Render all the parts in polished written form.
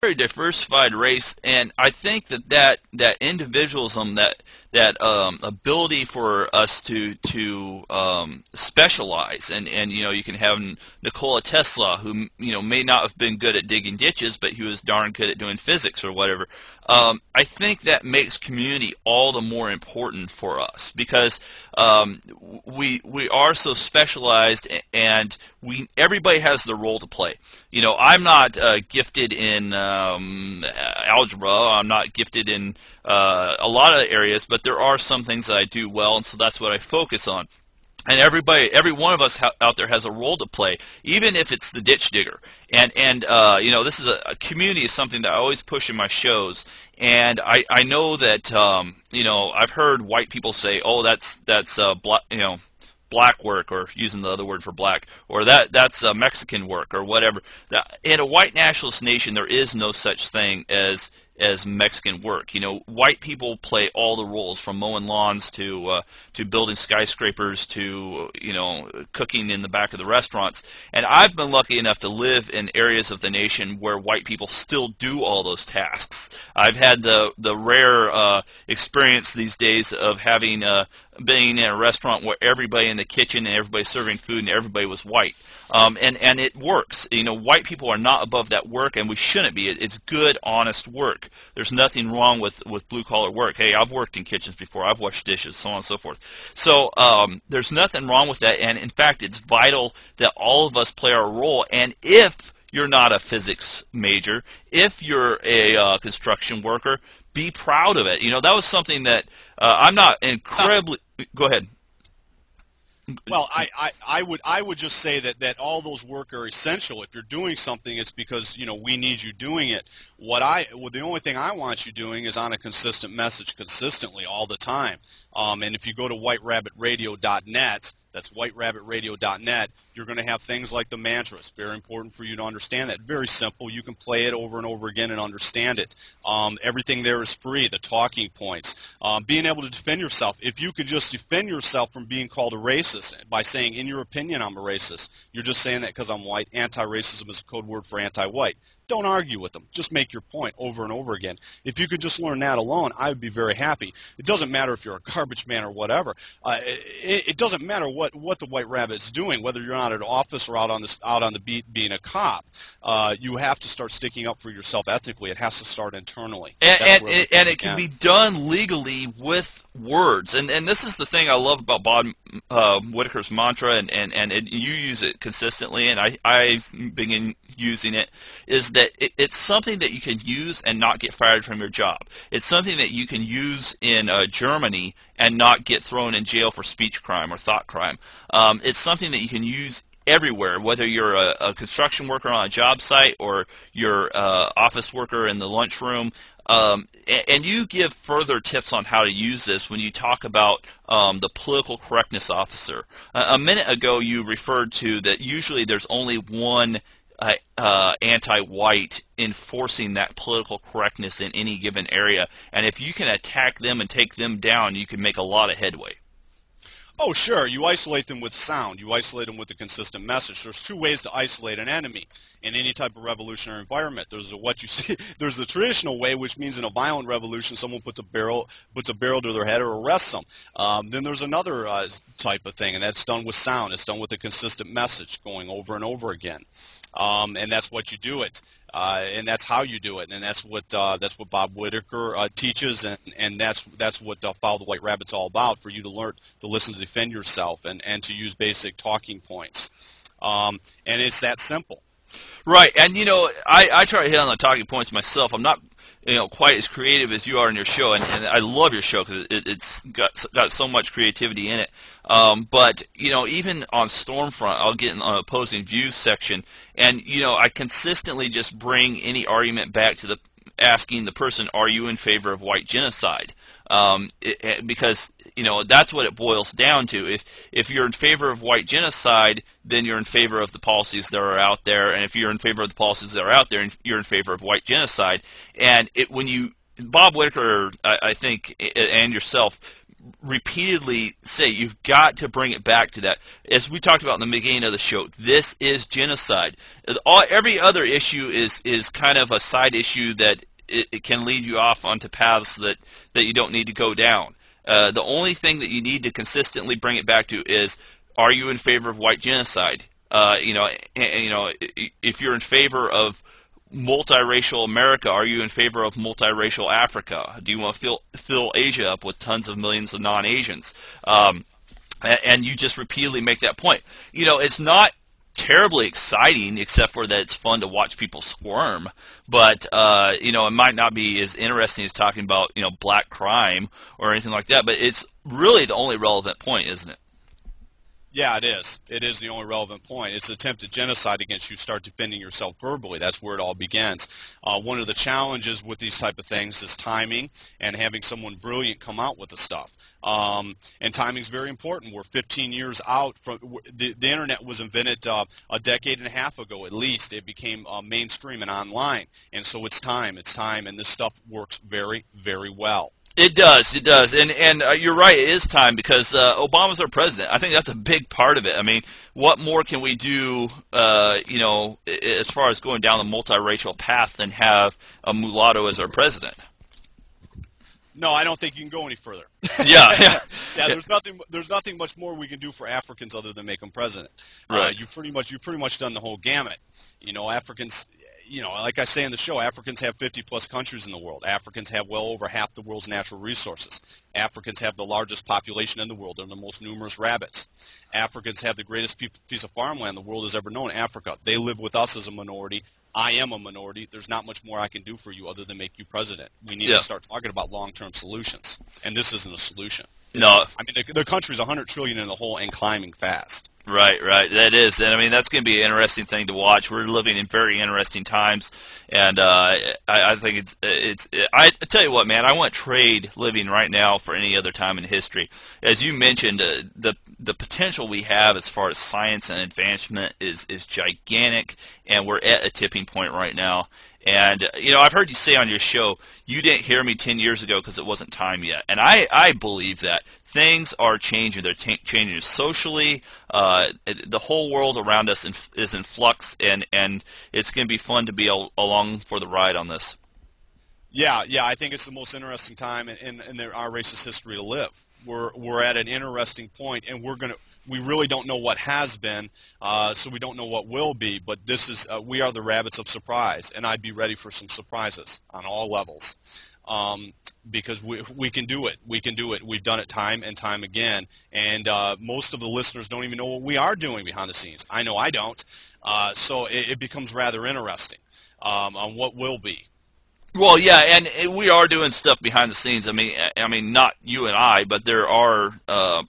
very diversified race, and I think that individualism, that ability for us to specialize, and you can have Nikola Tesla, who may not have been good at digging ditches, but he was darn good at doing physics or whatever. I think that makes community all the more important for us, because we are so specialized, and everybody has their role to play. I'm not gifted in algebra. I'm not gifted in a lot of areas, but there are some things that I do well, and so that's what I focus on. And every one of us out there has a role to play, even if it's the ditch digger. And this is a community is something that I always push in my shows. And I know that I've heard white people say, oh, that's black work, or using the other word for black, or that's Mexican work, or whatever. In a white nationalist nation, there is no such thing as Mexican work. White people play all the roles, from mowing lawns to building skyscrapers to cooking in the back of the restaurants. And I've been lucky enough to live in areas of the nation where white people still do all those tasks. I've had the rare experience these days of having being in a restaurant where everybody in the kitchen and everybody serving food and everybody was white. And it works. White people are not above that work, and we shouldn't be. It's good, honest work. There's nothing wrong with blue-collar work. Hey, I've worked in kitchens before. I've washed dishes, so on and so forth. So there's nothing wrong with that, and in fact, it's vital that all of us play our role. And if you're not a physics major, if you're a construction worker, be proud of it. That was something that I'm not incredibly... Go ahead. Well, I would just say that all those work are essential. If you're doing something, it's because we need you doing it. The only thing I want you doing is on a consistent message consistently all the time. And if you go to whiterabbitradio.net, that's whiterabbitradio.net, you're going to have things like the mantra. It's very important for you to understand that. Very simple. You can play it over and over again and understand it. Everything there is free, the talking points. Being able to defend yourself. If you could just defend yourself from being called a racist by saying, in your opinion, I'm a racist, you're just saying that because I'm white. Anti-racism is a code word for anti-white. Don't argue with them. Just make your point over and over again. If you could just learn that alone, I would be very happy. It doesn't matter if you're a garbage man or whatever. It doesn't matter what the White Rabbit is doing, whether you're not at office or out on the beat being a cop. You have to start sticking up for yourself ethically. It has to start internally. And it can be done legally with words. And this is the thing I love about Bob Whitaker's mantra, and you use it consistently, and I begin using it, is that it's something that you can use and not get fired from your job. It's something that you can use in Germany and not get thrown in jail for speech crime or thought crime. It's something that you can use everywhere, whether you're a construction worker on a job site or you're an office worker in the lunchroom. And you give further tips on how to use this when you talk about the political correctness officer. A minute ago, you referred to that usually there's only one anti-white enforcing that political correctness in any given area, and if you can attack them and take them down, you can make a lot of headway. Oh, sure. You isolate them with sound. You isolate them with a consistent message. There's two ways to isolate an enemy in any type of revolutionary environment. There's there's the traditional way, which means in a violent revolution, someone puts a barrel to their head or arrests them. Then there's another type of thing, and that's done with sound. It's done with a consistent message going over and over again. And that's what you do it. And that's how you do it, and that's what Bob Whitaker teaches, and that's what Follow the White Rabbit's all about, for you to learn to listen to defend yourself and to use basic talking points. And it's that simple. Right, and I try to hit on the talking points myself. I'm not quite as creative as you are in your show, and I love your show because it's got so much creativity in it. But even on Stormfront, I'll get in on opposing views section, and I consistently just bring any argument back to asking the person, are you in favor of white genocide? Because that's what it boils down to. If you're in favor of white genocide, then you're in favor of the policies that are out there, and if you're in favor of the policies that are out there, you're in favor of white genocide. And Bob Whitaker, I think, and yourself, repeatedly say you've got to bring it back to that. As we talked about in the beginning of the show, this is genocide. Every other issue is kind of a side issue that it can lead you off onto paths that you don't need to go down. The only thing that you need to consistently bring it back to is, are you in favor of white genocide? If you're in favor of multiracial America, are you in favor of multiracial Africa? Do you want to fill Asia up with tons of millions of non-Asians? And you just repeatedly make that point. It's not terribly exciting, except for that it's fun to watch people squirm. But it might not be as interesting as talking about black crime or anything like that. But it's really the only relevant point, isn't it? Yeah, it is. It is the only relevant point. It's attempted genocide against you. Start defending yourself verbally. That's where it all begins. One of the challenges with these type of things is timing and having someone brilliant come out with the stuff. And timing is very important. We're 15 years out from the internet was invented a decade and a half ago at least. It became mainstream and online, and so it's time, and this stuff works very, very well. It does, and you're right. It is time because Obama's our president. I think that's a big part of it. I mean, what more can we do, as far as going down the multiracial path than have a mulatto as our president? No, I don't think you can go any further. Yeah. There's nothing much more we can do for Africans other than make them president. Right. You've pretty much done the whole gamut. Africans. Like I say in the show, Africans have 50-plus countries in the world. Africans have well over half the world's natural resources. Africans have the largest population in the world. They're the most numerous rabbits. Africans have the greatest piece of farmland the world has ever known, Africa. They live with us as a minority. I am a minority. There's not much more I can do for you other than make you president. We need to start talking about long-term solutions, and this isn't a solution. No. I mean, the country's $100 trillion in the hole and climbing fast. Right. That is, and I mean that's going to be an interesting thing to watch. We're living in very interesting times, and I think it's. I tell you what, man, I want trade living right now for any other time in history. As you mentioned, the potential we have as far as science and advancement is gigantic, and we're at a tipping point right now. And, I've heard you say on your show, you didn't hear me 10 years ago because it wasn't time yet. And I believe that. Things are changing. They're changing socially. The whole world around us is in flux, and it's going to be fun to be along for the ride on this. Yeah, I think it's the most interesting time in our race's history to live. We're at an interesting point, and we really don't know what has been, so we don't know what will be. But this is we are the rabbits of surprise, and I'd be ready for some surprises on all levels, because we can do it. We can do it. We've done it time and time again, and most of the listeners don't even know what we are doing behind the scenes. I know I don't, so it becomes rather interesting on what will be. Well, yeah, and we are doing stuff behind the scenes. I mean, not you and I, but there are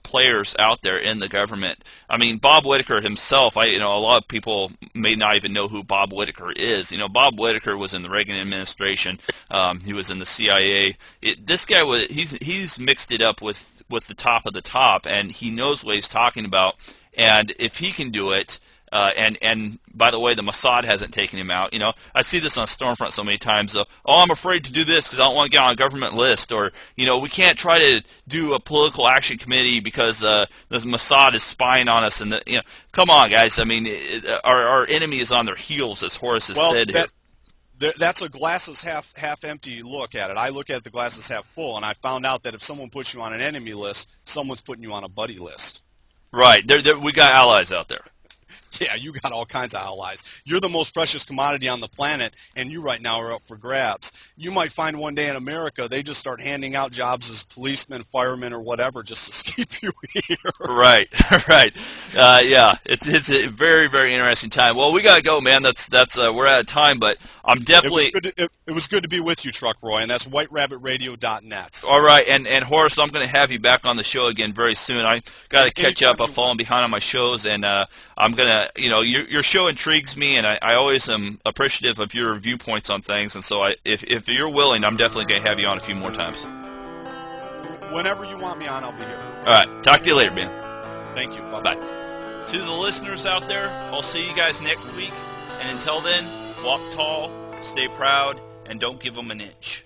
players out there in the government. I mean, Bob Whitaker himself. A lot of people may not even know who Bob Whitaker is. Bob Whitaker was in the Reagan administration. He was in the CIA. This guy he's mixed it up with the top of the top, and he knows what he's talking about. And if he can do it. And by the way, the Mossad hasn't taken him out. I see this on Stormfront so many times. I'm afraid to do this because I don't want to get on a government list, or we can't try to do a political action committee because the Mossad is spying on us. And come on, guys. I mean, our enemy is on their heels, as Horace has said. That's a glasses half empty look at it. I look at the glasses half full, and I found out that if someone puts you on an enemy list, someone's putting you on a buddy list. Right. We got allies out there. Yeah, you got all kinds of allies. You're the most precious commodity on the planet, and you right now are up for grabs. You might find one day in America they just start handing out jobs as policemen, firemen, or whatever just to keep you here. Right. Yeah, it's a very, very interesting time. Well, we gotta go, man. That's we're out of time, but I'm definitely. It was good to be with you, Truck Roy, and that's WhiteRabbitRadio.net. All right, and Horace, I'm going to have you back on the show again very soon. I got to catch up. I've fallen behind on my shows, and I'm going to, your show intrigues me, and I always am appreciative of your viewpoints on things, and so if you're willing, I'm definitely going to have you on a few more times. Whenever you want me on, I'll be here. All right, talk to you later, man. Thank you. Bye. To the listeners out there, I'll see you guys next week, and until then, walk tall, stay proud, and don't give them an inch.